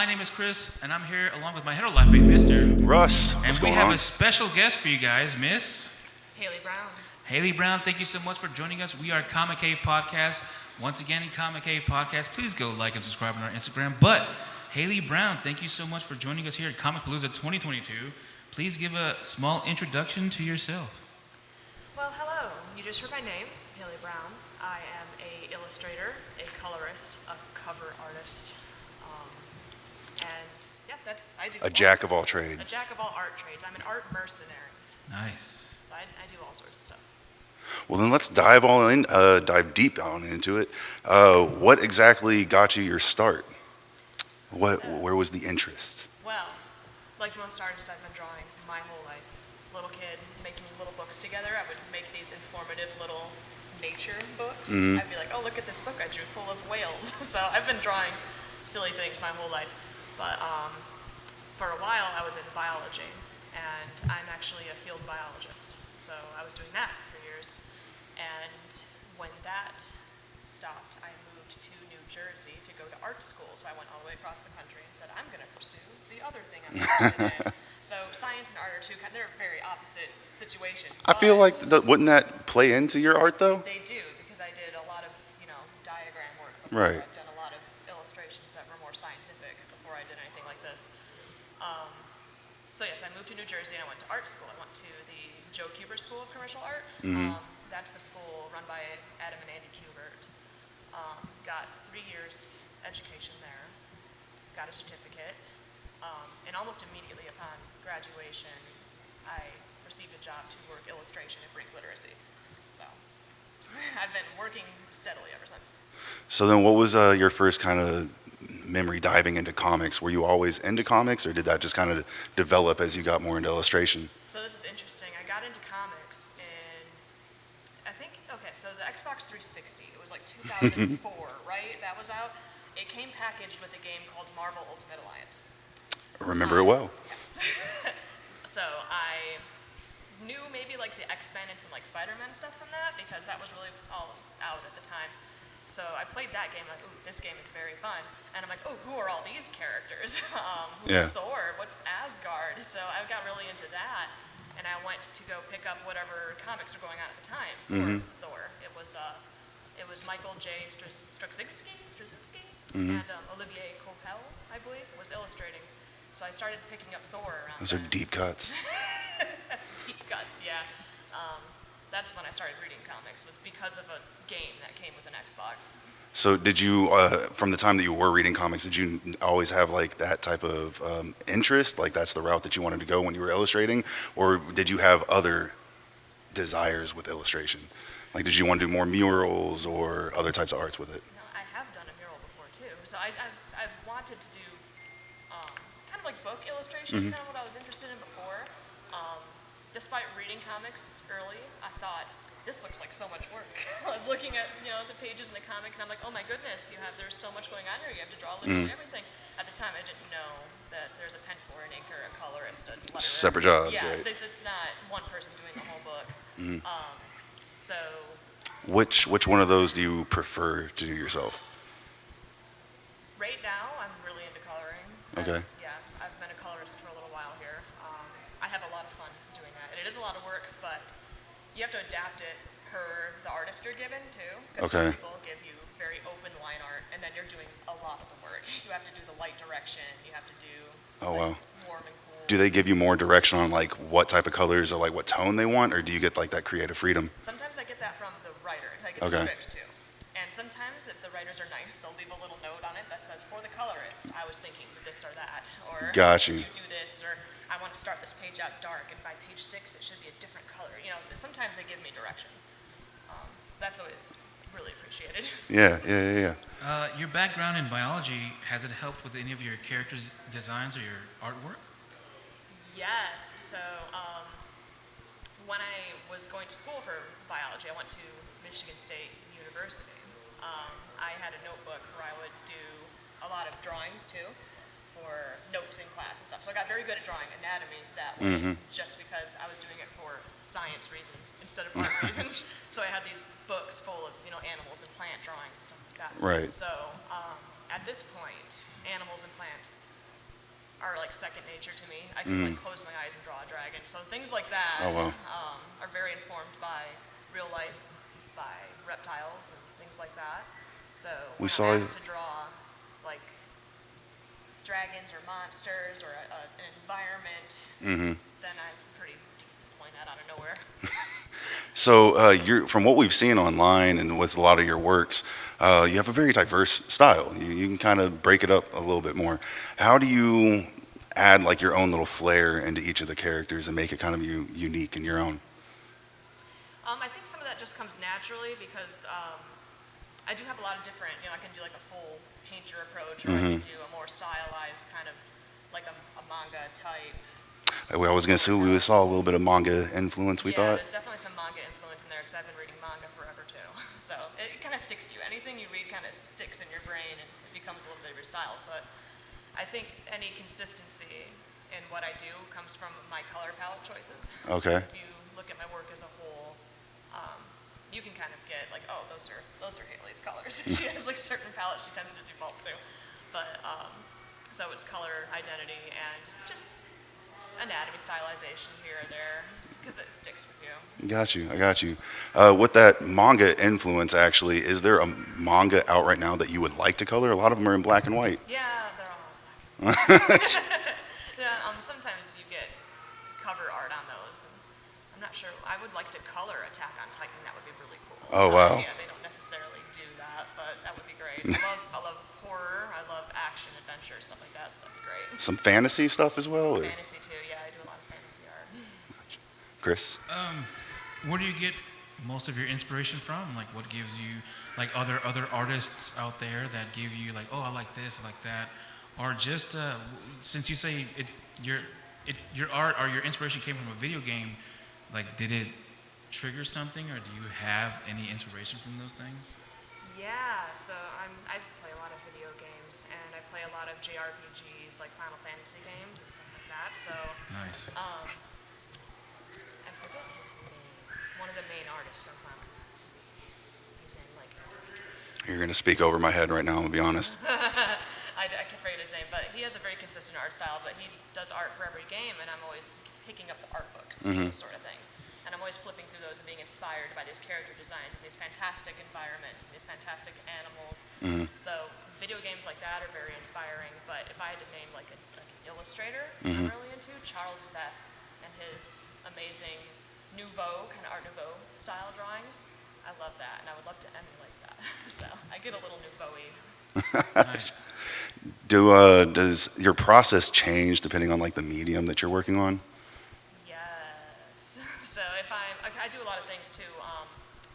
my name is Chris, and I'm here along with my hetero life mate, Mr. Russ, And what's we going have on? a special guest for you guys, Miss Hailey Brown. Hailey Brown. Thank you so much for joining us. We are Comic Cave Podcast. Once again, in Comic Cave Podcast, please go like and subscribe on our Instagram. But Hailey Brown, thank you so much for joining us here at Comicpalooza 2022. Please give a small introduction to yourself. Well, hello. You just heard my name, Hailey Brown. I am a illustrator, a colorist, a cover artist, and yeah, I do. A jack of all trades. A jack of all art trades. I'm an art mercenary. Nice. So I do all sorts of stuff. Well, then let's dive deep on into it. What exactly got you your start? Where was the interest? Well, like most artists, I've been drawing my whole life. Little kid, making little books together. I would make these informative little nature books. Mm-hmm. I'd be like, oh, look at this book I drew full of whales. So I've been drawing silly things my whole life. But for a while, I was in biology, and I'm actually a field biologist. So I was doing that for years. And when that stopped, I moved to New Jersey to go to art school. So I went all the way across the country and said, I'm going to pursue the other thing I'm interested in. So science and art are they're very opposite situations. I feel like, wouldn't that play into your art, though? They do, because I did a lot of, diagram work before. Right. I've done a lot of illustrations that were more scientific before I did anything like this. So yes, I moved to New Jersey and I went to art school. I went to the Joe Kubert School of Commercial Art. Mm-hmm. That's the school run by Adam and Andy Kubert. Got 3 years education there, got a certificate, and almost immediately upon graduation, I received a job to work illustration and Greek literacy. So I've been working steadily ever since. So then what was your first kind of memory diving into comics? Were you always into comics, or did that just kind of develop as you got more into illustration? So this is interesting. I got into comics in, so the Xbox 360, it was like 2004, right? That was out. It came packaged with a game called Marvel Ultimate Alliance. I remember it well. Yes. So I knew maybe like the X-Men and some like Spider-Man stuff from that, because that was really all out at the time. So I played that game, like, ooh, this game is very fun. And I'm like, oh, who are all these characters? Who's Thor? What's Asgard? So I got really into that, and I went to go pick up whatever comics were going on at the time for Thor. It was Michael J. Straczynski, and Olivier Coipel, I believe, was illustrating. So I started picking up Thor around Those are then. deep cuts. Deep cuts, yeah. That's when I started reading comics, because of a game that came with an Xbox. So did you, from the time that you were reading comics, did you always have like that type of interest? Like that's the route that you wanted to go when you were illustrating? Or did you have other desires with illustration? Like did you want to do more murals or other types of arts with it? No, I have done a mural before too. So I've wanted to do kind of like book illustrations, kind of what I was interested in before. Despite reading comics early, I thought, this looks like so much work. I was looking at the pages in the comic, and I'm like, oh my goodness, there's so much going on here. You have to draw literally everything. At the time, I didn't know that there's a pencil or an inker, a colorist, a letterer. Separate jobs, yeah, right? It's not one person doing the whole book. So Which one of those do you prefer to do yourself? right now, I'm really into coloring. Okay. I've been a colorist for a little while here. I have a lot of fun doing that. It is a lot of work, but you have to adapt it per the artist you're given too. Because Okay. some people give you very open line art, and then you're doing a lot of the work. You have to do the light direction. You have to do warm and cool. Do they give you more direction on like what type of colors or like what tone they want, or do you get like that creative freedom? Sometimes I get that from the writer. I get the script too. And sometimes if the writers are nice, they'll leave a little note on it that says, for the colorist, I was thinking this or that. Or Got you. Did you do this? Or I want to start this page out dark, and by page 6 it should be a different color. Sometimes they give me direction. So that's always really appreciated. Yeah. Your background in biology, has it helped with any of your characters' designs or your artwork? Yes. So when I was going to school for biology, I went to Michigan State University. I had a notebook where I would do a lot of drawings too for notes in class and stuff. So I got very good at drawing anatomy that way, just because I was doing it for science reasons instead of art reasons. So I had these books full of animals and plant drawings and stuff like that. Right. So at this point, animals and plants are like second nature to me. I can like close my eyes and draw a dragon. So things like that Oh, wow. are very informed by real life, by reptiles and things like that. So We when saw- I'm asked to draw like dragons or monsters or an environment, then I'm pretty decent pulling that out of nowhere. So from what we've seen online and with a lot of your works, you have a very diverse style. You can kind of break it up a little bit more. How do you add like your own little flair into each of the characters and make it kind of unique and your own? I think some of that just comes naturally because I do have a lot of different, I can do like a full painter approach, or I can do a more stylized kind of like a manga type. I was going to say we saw a little bit of manga influence, we Yeah, thought. there's definitely some manga influence in there because I've been reading manga forever too. So it kind of sticks to you. Anything you read kind of sticks in your brain and it becomes a little bit of your style. But I think any consistency in what I do comes from my color palette choices. Okay. If you look at my work as a whole, you can kind of get like, oh, those are Hailey's colors. She has like certain palettes she tends to default to. But so it's color identity and just anatomy stylization here or there because it sticks with you. I got you. With that manga influence, actually, is there a manga out right now that you would like to color? A lot of them are in black and white. Yeah, they're all black. Yeah, sometimes you get cover art on those. And I'm not sure. I would like to color Attack on Titan. That would be really cool. Oh, wow. Yeah, they don't necessarily do that, but that would be great. I love horror. I love action, adventure, stuff like that. So that'd be great. Some fantasy stuff as well? Or? Fantasy too. Yeah, I do a lot of fantasy art. Chris? Where do you get most of your inspiration from? Like, what gives you, like, other artists out there that give you, like, oh, I like this, I like that, or just since you say your art or your inspiration came from a video game, like, did it trigger something, or do you have any inspiration from those things? Yeah, so I play a lot of video games, and I play a lot of JRPGs, like Final Fantasy games and stuff like that. So Nice. I forget his name. One of the main artists on Final Fantasy. He's in like. You're going to speak over my head right now, I'm going to be honest. I can forget his name, but he has a very consistent art style. But he does art for every game, and I'm always picking up the art books, those sort of things. And I'm always flipping through those and being inspired by these character designs, and these fantastic environments, and these fantastic animals. So video games like that are very inspiring. But if I had to name like an illustrator I'm really into, Charles Vess and his amazing Nouveau, kind of Art Nouveau style drawings. I love that, and I would love to emulate that. So I get a little Nouveau-y. Nice. Does your process change depending on like the medium that you're working on? Yes. So if I do a lot of things too.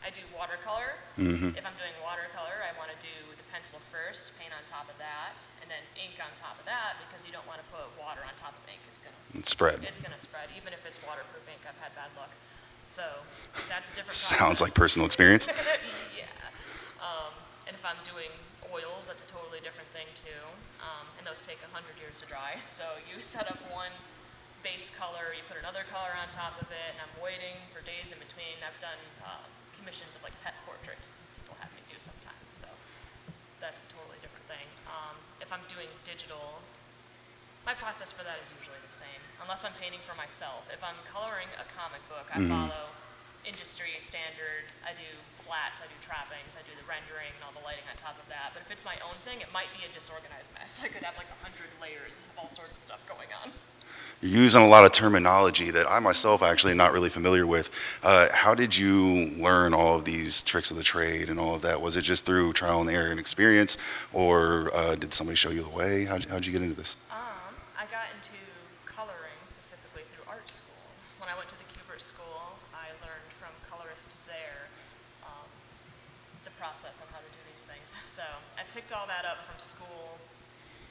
I do watercolor. If I'm doing watercolor, I want to do the pencil first, paint on top of that, and then ink on top of that because you don't want to put water on top of ink. It's Spread. gonna spread, even if it's waterproof ink. I've had bad luck. So that's a different. Sounds like process. personal experience. Yeah. And if I'm doing oils, that's a totally different thing too. And those take 100 years to dry. So you set up one base color, you put another color on top of it, and I'm waiting for days in between. I've done commissions of like pet portraits people have me do sometimes. So that's a totally different thing. If I'm doing digital, my process for that is usually the same, unless I'm painting for myself. If I'm coloring a comic book, I follow industry standard. I do flats, I do trappings, I do the rendering and all the lighting on top of that. But if it's my own thing, it might be a disorganized mess. I could have like 100 layers of all sorts of stuff going on. You're using a lot of terminology that I myself actually am not really familiar with. How did you learn all of these tricks of the trade and all of that? Was it just through trial and error and experience, or did somebody show you the way? How'd you get into this? I got into coloring specifically through art school. When I went to the Kubert School, I learned from colorists there the process on how to do these things. So I picked all that up from school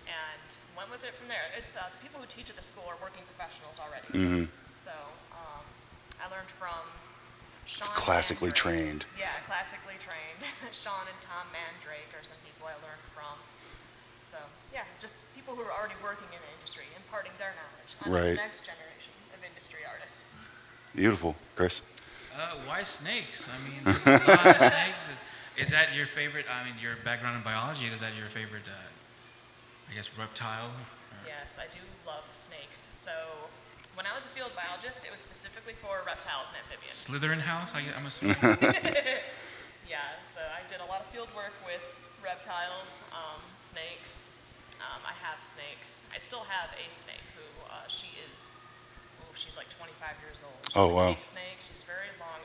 and went with it from there. It's the people who teach at the school are working professionals already. So I learned from Sean. Classically Mandrake. trained. Yeah, classically trained. Sean and Tom Mandrake are some people I learned from. So yeah, just people who are already working in the industry, imparting their knowledge on the Right. next generation of industry artists. Beautiful, Chris. Why snakes? I mean, there's a lot of snakes. Is that your favorite? I mean, your background in biology, is that your favorite, I guess, reptile? Or Yes, I do love snakes. So when I was a field biologist, it was specifically for reptiles and amphibians. Slytherin house, I'm assuming. Yeah, so I did a lot of field work with reptiles, snakes. I have snakes. I still have a snake who she's like 25 years old. She's Oh, a wow. king snake. She's very long.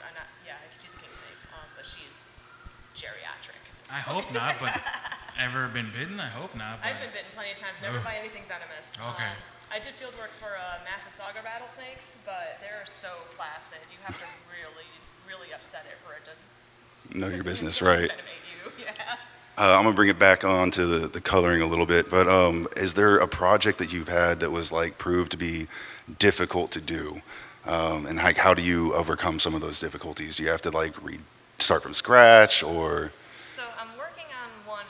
She's a king snake, but she's geriatric. I hope not, but ever been bitten? I hope not. But... I've been bitten plenty of times, never Ugh. by anything venomous. Okay. I did field work for Massasauga rattlesnakes, but they're so placid. You have to really, really upset it for it to Know your business, right? venomate you. Yeah. I'm gonna bring it back on to the coloring a little bit, but is there a project that you've had that was like proved to be difficult to do, and like how do you overcome some of those difficulties? Do you have to like start from scratch, or? So I'm working on one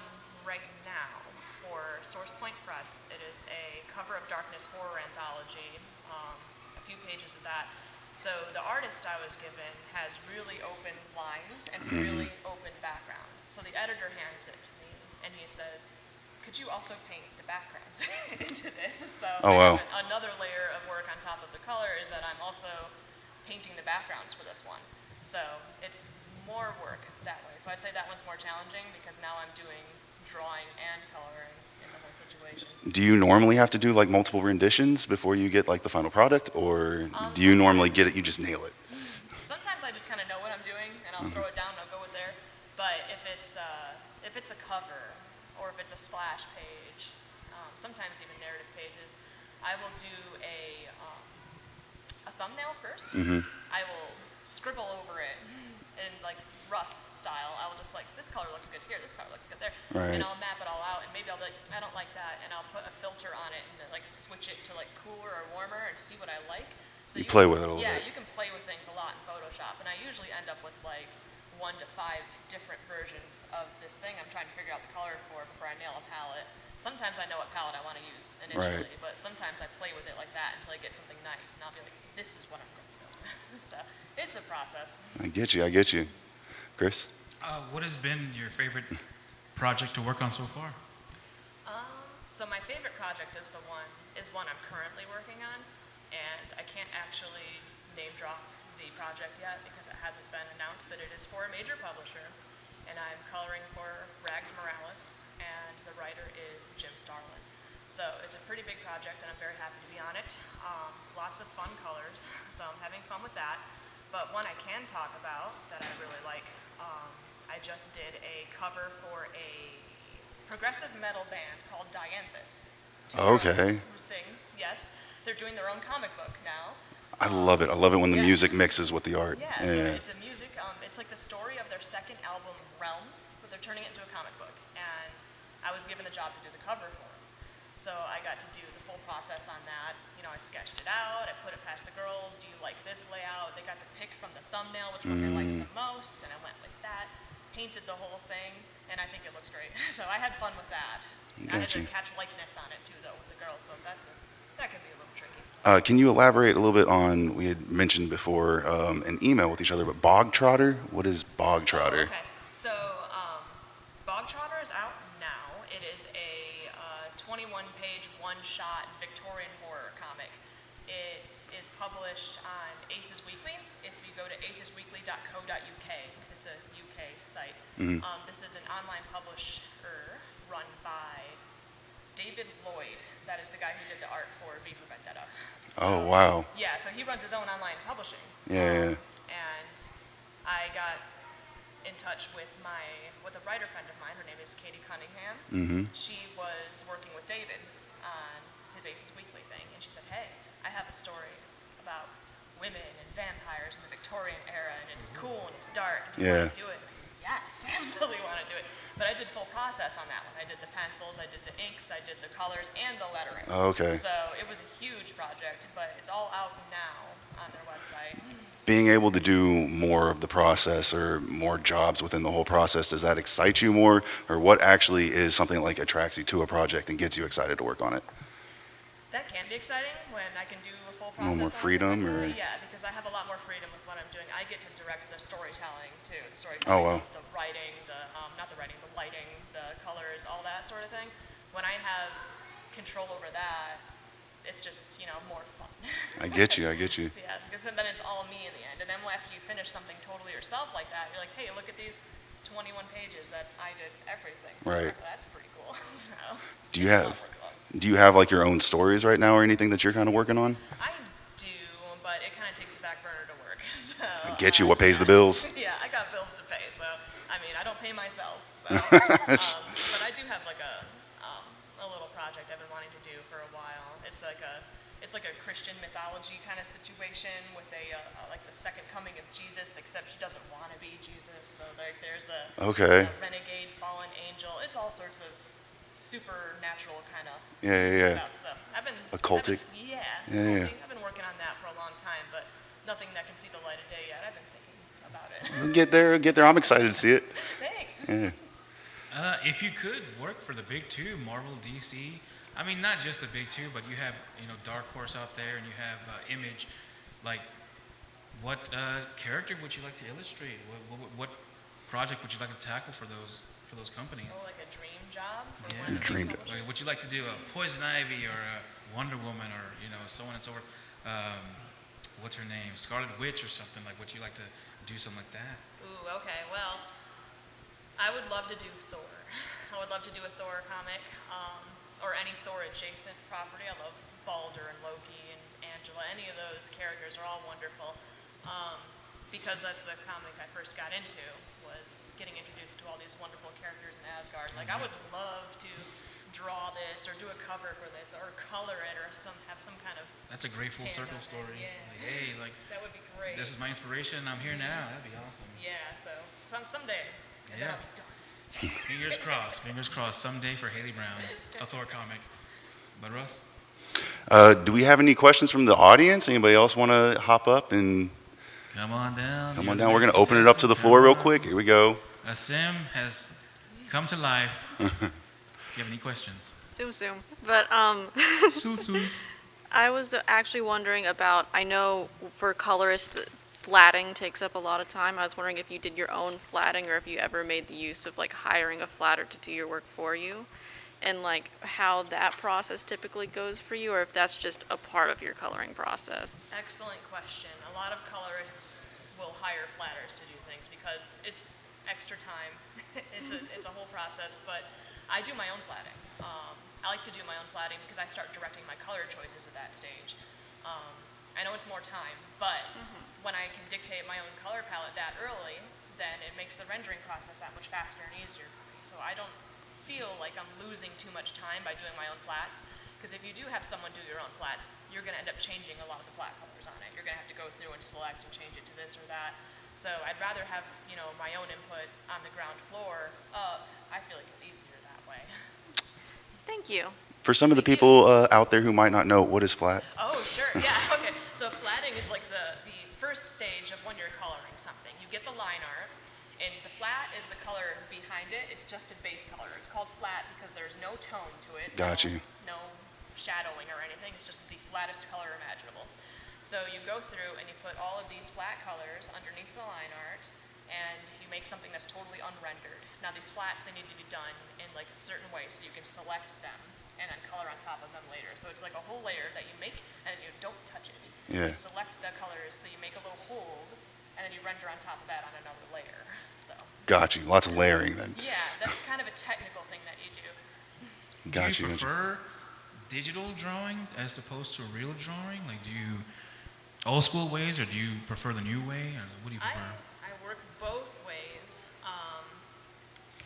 right now for Source Point Press. It is a cover of Darkness horror anthology, a few pages of that. So the artist I was given has really open lines and really open backgrounds. So the editor hands it to me and he says, could you also paint the backgrounds into this? So Oh, wow. another layer of work on top of the color is that I'm also painting the backgrounds for this one. So it's more work that way. So I'd say that one's more challenging because now I'm doing drawing and coloring in the whole situation. Do you normally have to do like multiple renditions before you get like the final product, or do you normally get it, you just nail it? Sometimes I just kind of know what I'm doing and I'll throw it down and I'll go with there. But if it's a cover or if it's a splash page, sometimes even narrative pages, I will do a thumbnail first. I will scribble over it in like rough style. I will just like, this color looks good here, this color looks good there. Right. And I'll map it all out and maybe I'll be like, I don't like that, and I'll put a filter on it and then, like switch it to like cooler or warmer and see what I like. So You play with it a little yeah, bit. you can play with things a lot in Photoshop, and I usually end up with like 1 to 5 different versions of this thing I'm trying to figure out the color for before I nail a palette. Sometimes I know what palette I want to use initially, but sometimes I play with it like that until I get something nice, and I'll be like, this is what I'm going to do. So it's a process. I get you. Chris? What has been your favorite project to work on so far? So my favorite project is one I'm currently working on, and I can't actually name drop the project yet because it hasn't been announced, but it is for a major publisher, and I'm coloring for Rags Morales, and the writer is Jim Starlin. So it's a pretty big project, and I'm very happy to be on it. Lots of fun colors, so I'm having fun with that. But one I can talk about that I really like, I just did a cover for a progressive metal band called Dianthus. Okay. Who sing, yes. They're doing their own comic book now. I love it. I love it when the Yeah. music mixes with the art. Yeah, so it's a music, it's like the story of their second album, Realms, but they're turning it into a comic book. And I was given the job to do the cover for them. So I got to do the full process on that. You know, I sketched it out, I put it past the girls, do you like this layout? They got to pick from the thumbnail which one they liked the most, and I went with that, painted the whole thing, and I think it looks great. So I had fun with that. I had to Gotcha. catch likeness on it too, though, with the girls, so that can be a little tricky. Can you elaborate a little bit on, we had mentioned before an email with each other, but Bog Trotter? What is Bog Trotter? Oh, okay. So, Bog Trotter is out now. It is a 21-page, one-shot Victorian horror comic. It is published on Aces Weekly. If you go to acesweekly.co.uk, because it's a UK site, this is an online publisher run by David Lloyd. That is the guy who did the art for V for Vendetta. Oh, wow. Yeah, so he runs his own online publishing. Yeah. And I got in touch with a writer friend of mine. Her name is Katie Cunningham. She was working with David on his Aces Weekly thing, and she said, hey, I have a story about women and vampires in the Victorian era, and it's cool and it's dark. Do you want to do it? Yes, I absolutely want to do it. But I did full process on that one. I did the pencils, I did the inks, I did the colors, and the lettering. Oh, okay. So it was a huge project, but it's all out now on their website. Being able to do more of the process or more jobs within the whole process, does that excite you more? Or what actually is something that like attracts you to a project and gets you excited to work on it? That can be exciting when I can do a full A little process. more on it. freedom, or? Yeah, because I have a lot more freedom with what I'm doing. I get to direct the storytelling too. The storytelling, Oh, wow. the writing, the not the writing, the lighting, the colors, all that sort of thing. When I have control over that, it's just, more fun. I get you. So, yeah, because then it's all me in the end. And then after you finish something totally yourself like that, you're like, hey, look at these 21 pages that I did everything. Right. That's pretty cool. So, Do you it's a have lot more fun. do you have like your own stories right now or anything that you're kind of working on? I do, but it kind of takes the back burner to work. So, I get you. What pays the bills? Yeah, I got bills to pay, so I mean, I don't pay myself. So, but I do have like a little project I've been wanting to do for a while. It's like a Christian mythology kind of situation with like the second coming of Jesus, except she doesn't want to be Jesus. So there's a renegade fallen angel. It's all sorts of supernatural kind of stuff. So I've been occultic. Occulting. I've been working on that for a long time, but nothing that can see the light of day yet. I've been thinking about it. We'll get there. I'm excited to see it. Thanks. Yeah. If you could work for the big two, Marvel, DC, I mean, not just the big two, but you have, Dark Horse out there, and you have Image. Like, what character would you like to illustrate? What project would you like to tackle for those companies? Oh, like a dream job for Yeah. one of the Dream big job. publishers? Would you like to do a Poison Ivy or a Wonder Woman or so on and so forth? What's her name? Scarlet Witch or something? Like, would you like to do something like that? Ooh, okay. Well, I would love to do Thor. I would love to do a Thor comic, or any Thor adjacent property. I love Balder and Loki and Angela. Any of those characters are all wonderful. Because that's the comic I first got into, was getting introduced to all these wonderful characters in Asgard. Like, I would love to draw this or do a cover for this or color it or have some kind of That's a great full hand circle on it, story. yeah. Like, hey, like, that would be great. this is my inspiration. I'm here now. That'd be awesome. Yeah, so someday, and then Yeah. I'll be done. Fingers crossed. Fingers crossed. Someday for Hailey Brown, a Thor comic. But Russ? Do we have any questions from the audience? Anybody else want to hop up and Come on down. come You're on the down? We're going next to open it up to the contestant. floor Come real on. quick. Here we go. A sim has come to life. Do you have any questions? Soon. But Soon. I was actually wondering about, I know for colorists, flatting takes up a lot of time. I was wondering if you did your own flatting or if you ever made the use of like hiring a flatter to do your work for you, and like how that process typically goes for you, or if that's just a part of your coloring process. Excellent question. A lot of colorists will hire flatters to do things because it's extra time. it's a whole process, but I do my own flatting. I like to do my own flatting because I start directing my color choices at that stage. I know it's more time, but when I can dictate my own color palette that early, then it makes the rendering process that much faster and easier for me. So I don't feel like I'm losing too much time by doing my own flats. Because if you do have someone do your own flats, you're going to end up changing a lot of the flat colors on it. You're going to have to go through and select and change it to this or that. So I'd rather have, my own input on the ground floor. I feel like it's easier that way. Thank you. For some of the people out there who might not know, what is flat? Oh, sure. Yeah, okay. So flatting is like the first stage of when you're coloring something. You get the line art, and the flat is the color behind it. It's just a base color. It's called flat because there's no tone to it. Got you. No shadowing or anything. It's just the flattest color imaginable. So you go through and you put all of these flat colors underneath the line art, and you make something that's totally unrendered. Now these flats, they need to be done in like a certain way so you can select them and then color on top of them later. So it's like a whole layer that you make and you don't touch it. Yeah. You select the colors, so you make a little hold, and then you render on top of that on another layer. So Got you. Lots of layering then. yeah, that's kind of a technical thing that you do. Got Do you you. prefer digital drawing as opposed to real drawing? Like, do you old school ways, or do you prefer the new way? Or what do you prefer? I work both ways.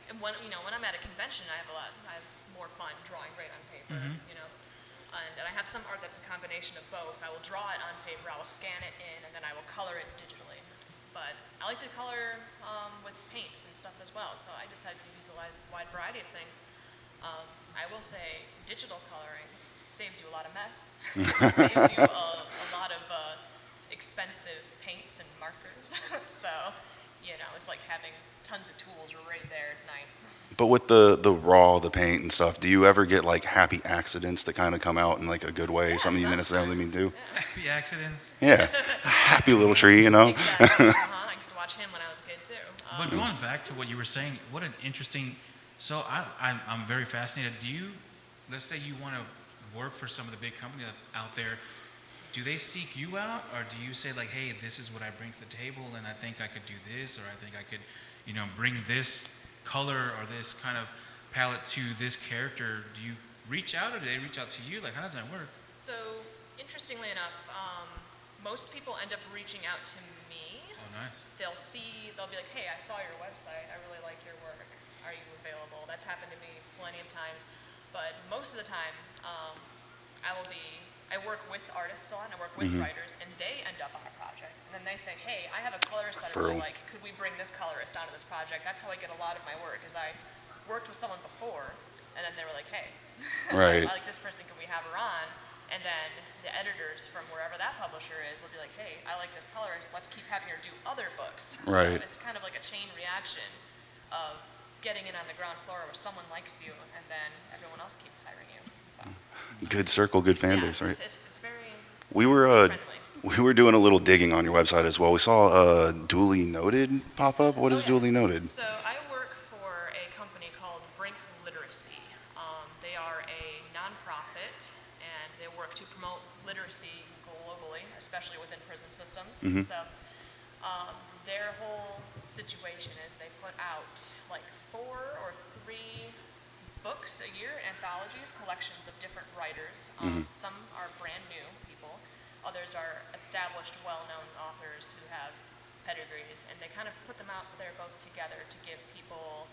And when I'm at a convention, I have more fun drawing right on paper. And I have some art that's a combination of both. I will draw it on paper, I will scan it in, and then I will color it digitally. But I like to color with paints and stuff as well, so I decided to use a wide variety of things. I will say digital coloring saves you a lot of mess. Saves you a lot of expensive paints and markers. So, it's like having tons of tools right there. It's nice. But with the paint and stuff, do you ever get like happy accidents that kind of come out in like a good way? Yeah, Something you didn't necessarily mean to? Happy accidents. Yeah. A happy little tree, Exactly. I used to watch him when I was a kid too. But going back to what you were saying, what an interesting. So I'm very fascinated. Do you let's say you want to work for some of the big companies out there, do they seek you out, or do you say like, hey, this is what I bring to the table, and I think I could do this, or I think I could, bring this color or this kind of palette to this character? Do you reach out, or do they reach out to you? Like, how does that work? So, interestingly enough, most people end up reaching out to me. Oh, nice. They'll be like, hey, I saw your website. I really like your work. Are you available? That's happened to me plenty of times. But most of the time, I work with artists a lot, and I work with writers, and they end up on a project. And then they say, hey, I have a colorist that I really like. Could we bring this colorist onto this project? That's how I get a lot of my work, is I worked with someone before, and then they were like, hey, Right. I like this person, can we have her on? And then the editors from wherever that publisher is will be like, hey, I like this colorist, let's keep having her do other books. Right. So it's kind of like a chain reaction of getting in on the ground floor where someone likes you, and then everyone else keeps hiring you. So, Good circle, good fan yeah, base, right? it's very We were friendly. we were doing a little digging on your website as well. We saw Duly Noted pop up. What is Oh, yeah. Duly Noted? So I work for a company called Brink Literacy. They are a nonprofit, and they work to promote literacy globally, especially within prison systems. So their whole situation is they put out like 4 or 3 books a year, anthologies, collections of different writers. Some are brand new people. Others are established, well-known authors who have pedigrees, and they kind of put them out there both together to give people,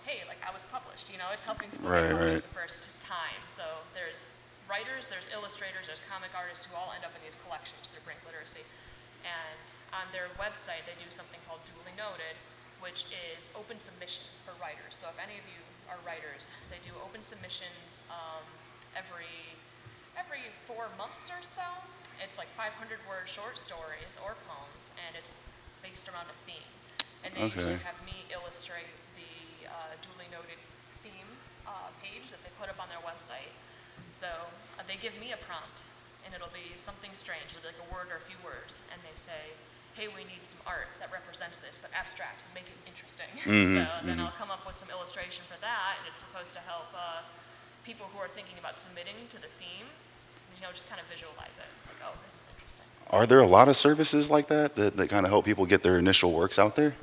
hey, like I was published, it's helping people get published for the first time. So there's writers, there's illustrators, there's comic artists who all end up in these collections through Brink Literacy. And on their website, they do something called Duly Noted, which is open submissions for writers. So if any of you are writers, they do open submissions every 4 months or so. It's like 500-word short stories or poems, and it's based around a theme. And they usually have me illustrate the Duly Noted theme page that they put up on their website. So they give me a prompt, and it'll be something strange, it'll be like a word or a few words, and they say, hey, we need some art that represents this, but abstract, make it interesting. So then I'll come up with some illustration for that, and it's supposed to help people who are thinking about submitting to the theme, just kind of visualize it. Like, oh, this is interesting. Are there a lot of services like that kind of help people get their initial works out there?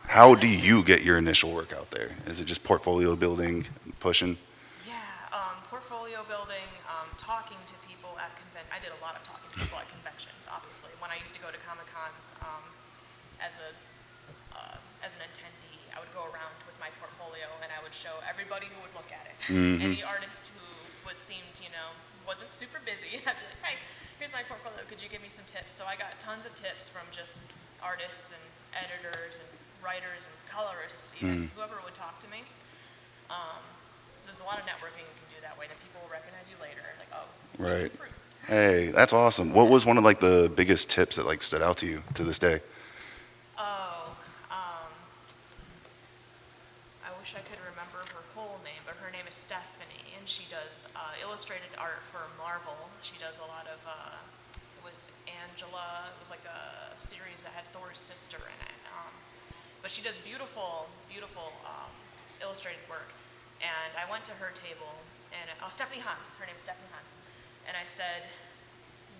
How do you get your initial work out there? Is it just portfolio building, pushing? Yeah, portfolio building, talking to people at conventions. I did a lot of talking to people at conventions, obviously. When I used to go to Comic-Cons as an attendee, I would go around with my portfolio and I would show everybody who would look at it. Any artist who wasn't super busy, I'd be like, hey, here's my portfolio, could you give me some tips? So I got tons of tips from just artists and editors and writers and colorists, even whoever would talk to me. So there's a lot of networking you can do that way, that people will recognize you later, like, oh, Right. improved. Hey, that's awesome. What was one of the biggest tips that stood out to you to this day? Oh, I wish I could remember her whole name, but her name is Stephanie, and she does illustrated art for Marvel. She does a lot of, it was Angela, it was like a series that had Thor's sister in it. But she does beautiful, beautiful illustrated work. And I went to her table, and Stephanie Hans, her name is Stephanie Hans, and I said,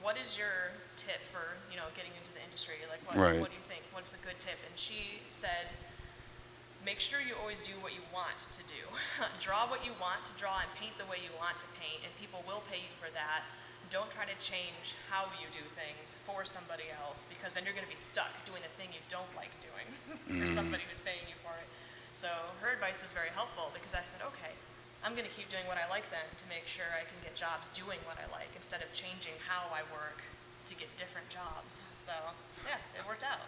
what is your tip for, getting into the industry? Like, what do you think? What's a good tip? And she said, make sure you always do what you want to do. Draw what you want to draw and paint the way you want to paint, and people will pay you for that. Don't try to change how you do things for somebody else, because then you're going to be stuck doing a thing you don't like doing for somebody who's paying you for it. So her advice was very helpful, because I said, okay, I'm going to keep doing what I like then to make sure I can get jobs doing what I like instead of changing how I work to get different jobs. So yeah, it worked out.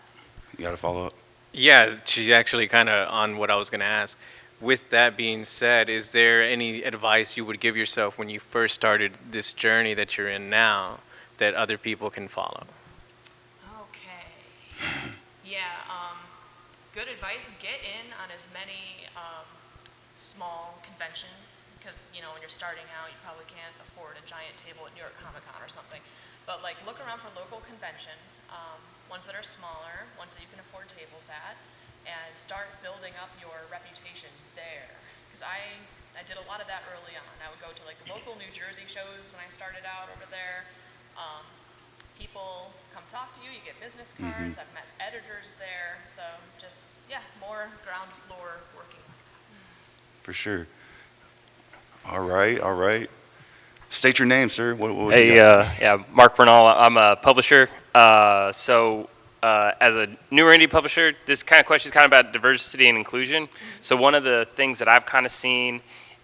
You got to follow up. Yeah, she actually kind of on what I was going to ask. With that being said, is there any advice you would give yourself when you first started this journey that you're in now that other people can follow? Okay. Yeah, good advice. Get in on as many small conventions, because, when you're starting out, you probably can't afford a giant table at New York Comic Con or something. But, look around for local conventions, ones that are smaller, ones that you can afford tables at, and start building up your reputation there. Because I I did a lot of that early on. I would go to like the local New Jersey shows when I started out over there. People come talk to you, you get business cards. I've met editors there, so just, yeah, more ground floor working. For sure. All right, all right. State your name, sir. What Hey, you got? yeah, Mark Bernal. I'm a publisher. As a newer indie publisher, this kind of question is kind of about diversity and inclusion. So one of the things that I've kind of seen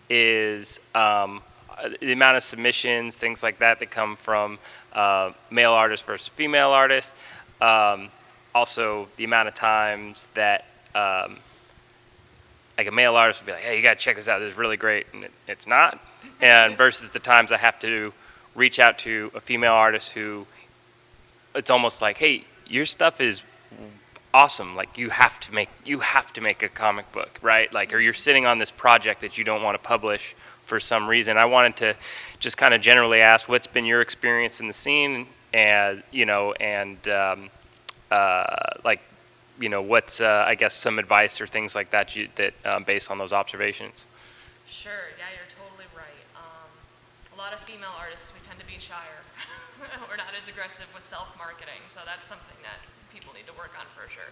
is the amount of submissions, things like that, that come from male artists versus female artists. Also, the amount of times that like a male artist would be like, hey, you got to check this out. This is really great. And it's not. And versus the times I have to reach out to a female artist who it's almost like, hey, your stuff is awesome. Like you have to make a comic book, right? Like, or you're sitting on this project that you don't want to publish for some reason. I wanted to just kind of generally ask, what's been your experience in the scene, and what's I guess some advice or things like that based on those observations. Sure, yeah, you're totally right. A lot of female artists, we tend to be shyer. We're not as aggressive with self-marketing, so that's something that people need to work on for sure.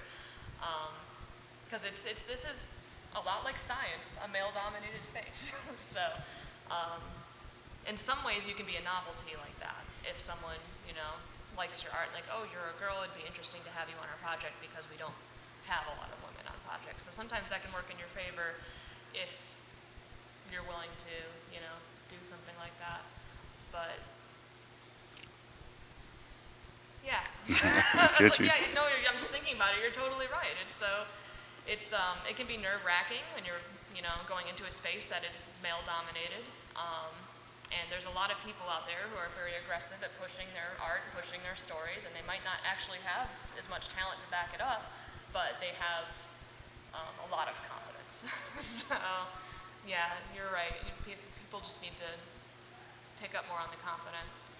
Because this is a lot like science, a male-dominated space. So, in some ways, you can be a novelty like that. If someone, likes your art, like, oh, you're a girl, it'd be interesting to have you on our project because we don't have a lot of women on projects. So sometimes that can work in your favor if you're willing to, do something like that. But yeah. I was like, yeah, I'm just thinking about it. You're totally right. It can be nerve-wracking when you're, going into a space that is male-dominated. And there's a lot of people out there who are very aggressive at pushing their art, pushing their stories, and they might not actually have as much talent to back it up, but they have a lot of confidence. So, yeah, you're right. People just need to pick up more on the confidence.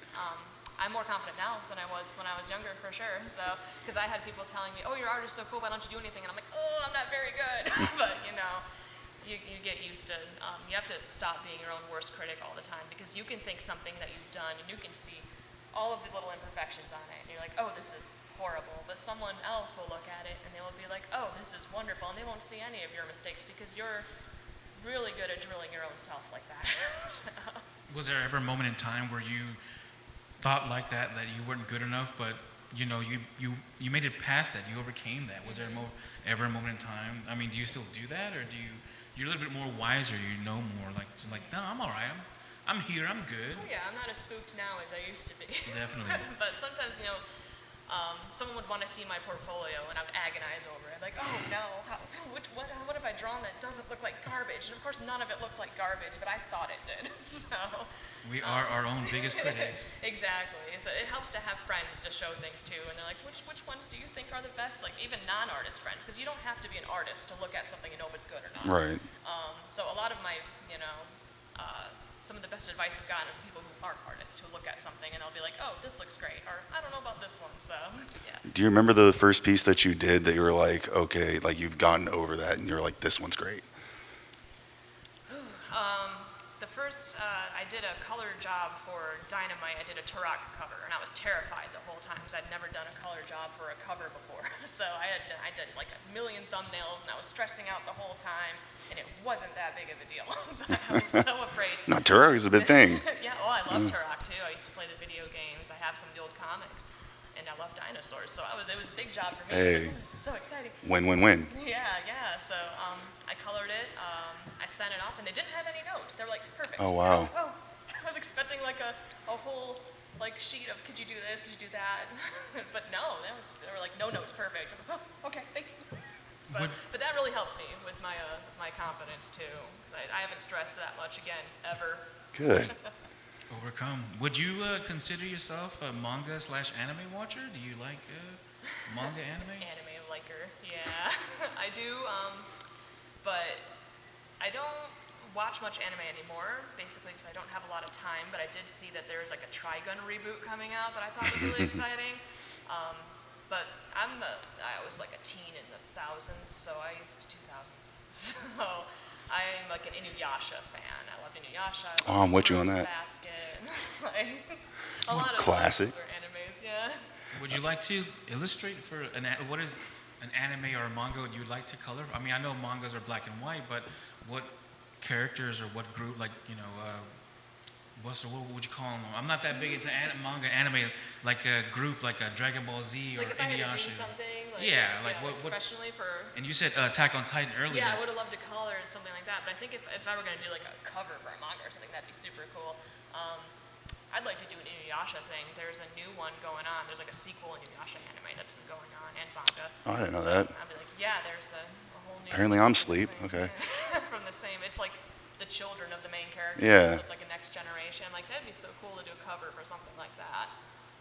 I'm more confident now than I was when I was younger, for sure. So, because I had people telling me, "Oh, your art is so cool. Why don't you do anything?" And I'm like, "Oh, I'm not very good." But you get used to. You have to stop being your own worst critic all the time, because you can think something that you've done and you can see all of the little imperfections on it, and you're like, "Oh, this is horrible." But someone else will look at it and they will be like, "Oh, this is wonderful," and they won't see any of your mistakes because you're really good at drilling your own self like that. So. Was there ever a moment in time where you thought like that you weren't good enough, but you made it past that, you overcame that? Was there ever a moment in time? I mean, do you still do that, or you're a little bit more wiser, you know more, like no, I'm all right, I'm here, I'm good? Oh yeah, I'm not as spooked now as I used to be. Definitely. But sometimes, someone would want to see my portfolio and I would agonize over it. Like, oh no, what have I drawn that doesn't look like garbage? And of course none of it looked like garbage, but I thought it did. So we are our own biggest critics. Exactly. So it helps to have friends to show things to, and they're like, which ones do you think are the best? Like even non-artist friends, because you don't have to be an artist to look at something and know if it's good or not. Right. So a lot of my, some of the best advice I've gotten are people who aren't artists who look at something and they'll be like, oh, this looks great, or I don't know about this one. So yeah. Do you remember the first piece that you did that you were like, okay, like you've gotten over that and you're like, this one's great? The first, I did a color job for Dynamite. I did a Turok cover, and I was terrified the whole time because I'd never done a color job for a cover before. So I did like a million thumbnails, and I was stressing out the whole time, and it wasn't that big of a deal. But I was so afraid. No, Turok is a big thing. Yeah, I love Turok too. I used to play the video games. I have some of the old comics, and I love dinosaurs. So it was a big job for me. Hey. I was like, oh, this is so exciting. Win. Yeah. So I colored it. I sent it off, and they didn't have any notes. They were like, perfect. Oh, wow. I was expecting like a whole sheet of, could you do this, could you do that? But no, they were like, no notes, perfect. I'm like, oh, okay, thank you. So, but that really helped me with my confidence too. I haven't stressed that much again, ever. Good. Overcome. Would you consider yourself a manga/anime watcher? Do you like manga anime? Anime liker, yeah. I do, but I don't watch much anime anymore, basically because I don't have a lot of time, but I did see that there was like a Trigun reboot coming out that I thought was really exciting. But I was like a teen in the thousands, so I used 2000s. So I'm like an Inuyasha fan. I love Inuyasha. I Oh, love I'm with you on Fruits that. Basket. Like, a lot of Classic. older animes, yeah. Would you like to illustrate for what is an anime or a manga you would like to color? I mean, I know mangas are black and white, but what characters or what group, like, what would you call them? I'm not that big into manga anime, like a group, like a Dragon Ball Z or Like if I had to Inuyasha. do something, like, Yeah, like what? professionally for. And you said Attack on Titan earlier. Yeah, I would have loved to color something like that, but I think if I were gonna do like a cover for a manga or something, that'd be super cool. I'd like to do an Inuyasha thing. There's a new one going on. There's like a sequel Inuyasha anime that's been going on and manga. Oh, I didn't know So that. I'd be like, yeah, there's a whole new. Apparently I'm asleep. Okay. From the same, it's like the children of the main characters. Yeah. So it's like a next generation. Like that'd be so cool to do a cover for something like that.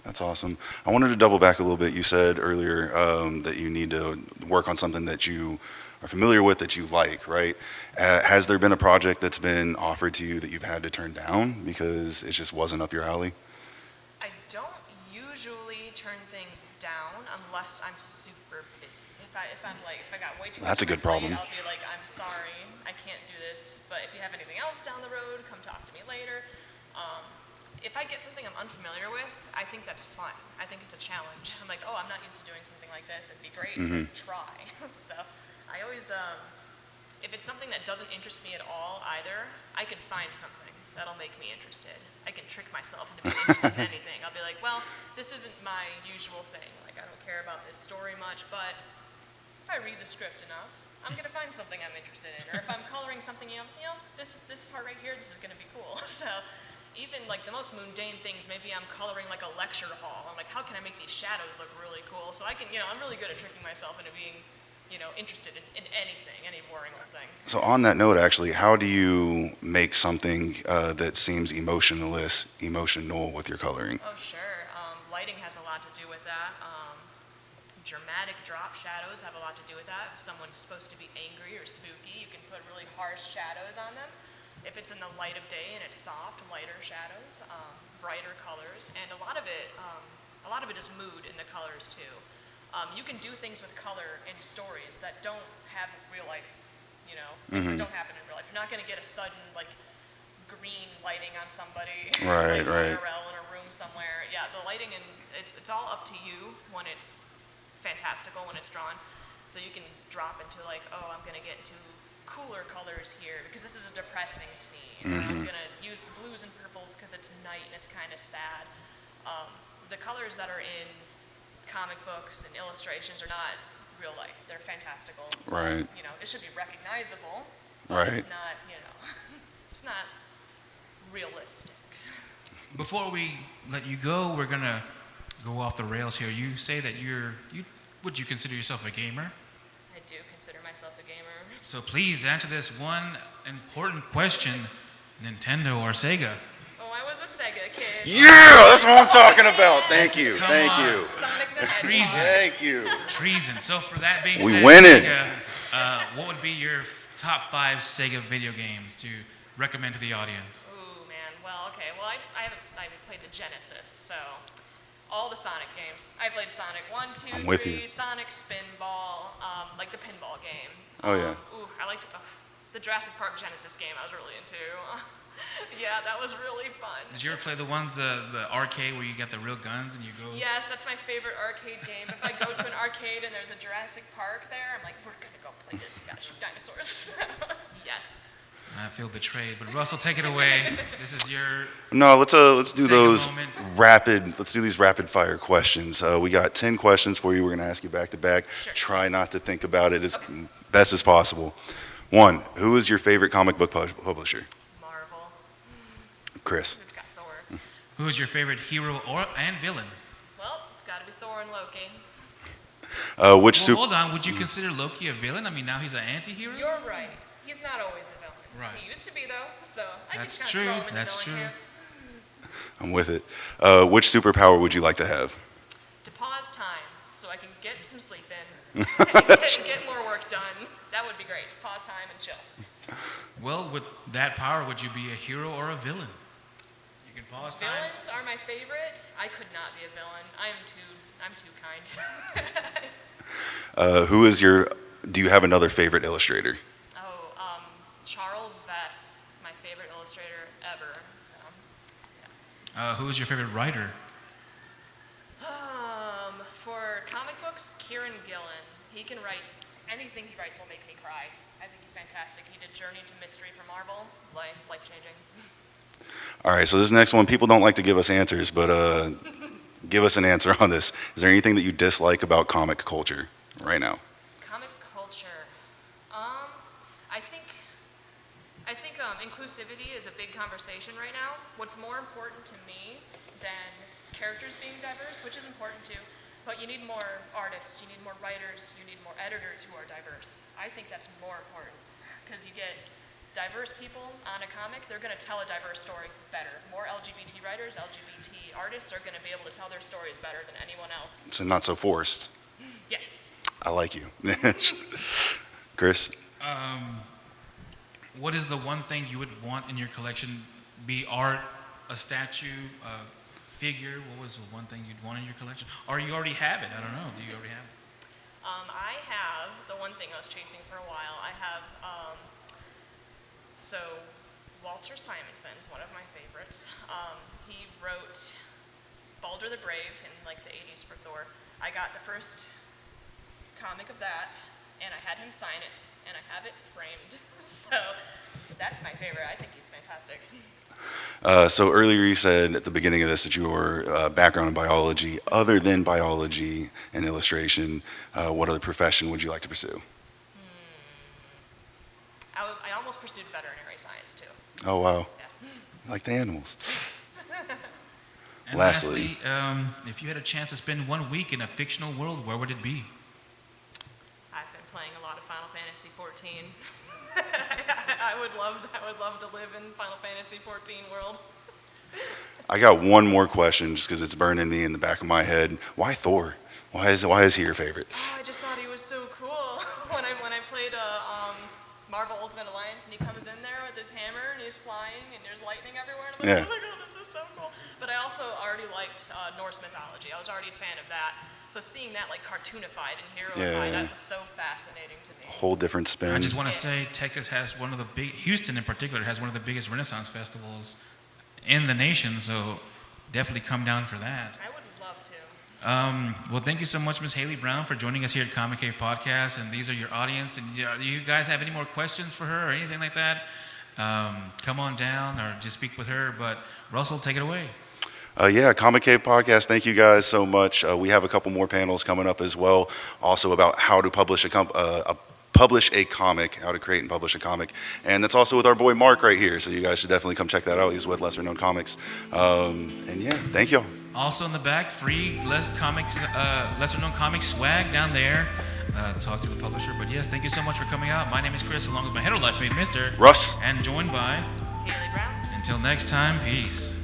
That's awesome. I wanted to double back a little bit. You said earlier that you need to work on something that you are familiar with, that you like, right? Has there been a project that's been offered to you that you've had to turn down because it just wasn't up your alley? I don't usually turn things down unless I'm super busy. If I got way too much That's a on my good problem. plate, I'll be like, I'm sorry, I can't do this. But if you have anything else down the road, come talk to me later. If I get something I'm unfamiliar with, I think that's fun. I think it's a challenge. I'm like, oh, I'm not used to doing something like this. It'd be great to try. So I always, if it's something that doesn't interest me at all either, I can find something that'll make me interested. I can trick myself into being interested in anything. I'll be like, well, this isn't my usual thing. Like, I don't care about this story much, but if I read the script enough, I'm gonna find something I'm interested in. Or if I'm coloring something, this part right here, this is gonna be cool. So even like the most mundane things, maybe I'm coloring like a lecture hall. I'm like, how can I make these shadows look really cool? So I can, I'm really good at tricking myself into being, interested in anything, any boring old thing. So on that note, actually, how do you make something that seems emotional with your coloring? Oh, sure. Lighting has a lot to do with that. Dramatic drop shadows have a lot to do with that. If someone's supposed to be angry or spooky, you can put really harsh shadows on them. If it's in the light of day and it's soft, lighter shadows, brighter colors, and a lot of it is mood in the colors too. You can do things with color in stories that don't have real life, things that don't happen in real life. You're not going to get a sudden like green lighting on somebody, Right, like right. IRL in a room somewhere. Yeah, the lighting and it's all up to you when it's fantastical when it's drawn. So you can drop into like, oh, I'm going to get into cooler colors here because this is a depressing scene. Or I'm going to use the blues and purples because it's night and it's kind of sad. The colors that are in comic books and illustrations are not real life. They're fantastical. Right. It should be recognizable, but Right. it's not, it's not realistic. Before we let you go, we're gonna go off the rails here. You say that would you consider yourself a gamer? I do consider myself a gamer. So please answer this one important question: Nintendo or Sega? Oh, I was a Sega kid. Yeah, that's what I'm talking about. Thank you. Come Thank on. you. Sonic the Treason. Hedgehog. Thank you. Treason. So for that being We said, winning. Sega, what would be your top 5 Sega video games to recommend to the audience? Ooh, man. Well, okay. Well, I haven't played the Genesis, so all the Sonic games. I played Sonic 1, 2, I'm with 3, you. Sonic Spinball, like the pinball game. Oh, yeah. Ooh, I liked the Jurassic Park Genesis game. I was really into. Yeah, that was really fun. Did you ever play the ones, the arcade where you got the real guns and you go? Yes, that's my favorite arcade game. If I go to an arcade and there's a Jurassic Park there, I'm like, we're gonna go play this. We gotta shoot dinosaurs. Yes. I feel betrayed, but Russell, take it away. This is your. No, let's do Sega those moment. Let's do these rapid fire questions. We got 10 questions for you. We're gonna ask you back to back. Sure. Try not to think about it as best as possible. 1, who is your favorite comic book publisher? Marvel. Chris. It's got Thor. Who is your favorite hero and villain? Well, it's gotta be Thor and Loki. Which Well, super? hold on. Would you consider Loki a villain? I mean, now he's an anti-hero. You're right. He's not always a villain. Right. He used to be though, so I That's can true. kind of throw him in That's the villain true. camp. I'm with it. Which superpower would you like to have? To pause time so I can get some sleep in and get more work done. That would be great. Just pause time and chill. Well, with that power, would you be a hero or a villain? You can pause time. Villains are my favorite. I could not be a villain. I'm too kind. Do you have another favorite illustrator? Oh, Char illustrator ever. So, Who is your favorite writer? for comic books, Kieran Gillen. He can write anything he writes will make me cry. I think he's fantastic. He did Journey to Mystery for Marvel. Life changing. All right, so this next one, people don't like to give us answers, but give us an answer on this. Is there anything that you dislike about comic culture right now? Comic culture. I think inclusivity is a big conversation right now. What's more important to me than characters being diverse, which is important too, but you need more artists, you need more writers, you need more editors who are diverse. I think that's more important because you get diverse people on a comic, they're going to tell a diverse story better. More LGBT writers, LGBT artists are going to be able to tell their stories better than anyone else. So not so forced. Yes. I like you. Chris? What is the one thing you would want in your collection? Be art, a statue, a figure? What was the one thing you'd want in your collection? Or you already have it? I don't know. Do you already have it? I have the one thing I was chasing for a while. I have, so Walter Simonson is one of my favorites. He wrote Baldur the Brave in like the 80s for Thor. I got the first comic of that, and I had him sign it, and I have it framed. So that's my favorite. I think he's fantastic. So earlier you said at the beginning of this that your background in biology. Other than biology and illustration, what other profession would you like to pursue? I almost pursued veterinary science too. Oh, wow. Yeah. I like the animals. And Lastly, if you had a chance to spend 1 week in a fictional world, where would it be? I've been playing a lot of Final Fantasy 14. I would love to live in Final Fantasy 14 world. I got one more question just because it's burning me in the back of my head. Why Thor? Why is he your favorite? Oh, I just thought he was so cool. when I played Marvel Ultimate Alliance and he comes in there with his hammer and he's flying and there's lightning everywhere and I'm like, Yeah. oh my god, this is so cool. But I also already liked Norse mythology. I was already a fan of that. So seeing that like cartoonified and heroified, Yeah. that was so fascinating to me. Whole different spin. I just want to say Texas has one of the Houston in particular has one of the biggest Renaissance festivals in the nation, so definitely come down for that. I would love to. Well, thank you so much, Ms. Hailey Brown, for joining us here at Comic Cave Podcast, and these are your audience. And do you guys have any more questions for her or anything like that? Come on down or just speak with her, but Russell, take it away. Yeah, Comic Cave Podcast, thank you guys so much. We have a couple more panels coming up as well, also about how to publish a comic, how to create and publish a comic. And that's also with our boy Mark right here, so you guys should definitely come check that out. He's with Lesser Known Comics. And yeah, thank y'all. Also in the back, free Lesser Known Comics swag down there. Talk to the publisher. But yes, thank you so much for coming out. My name is Chris, along with my hetero life mate, Mr. Russ. And joined by Hailey Brown. Until next time, peace.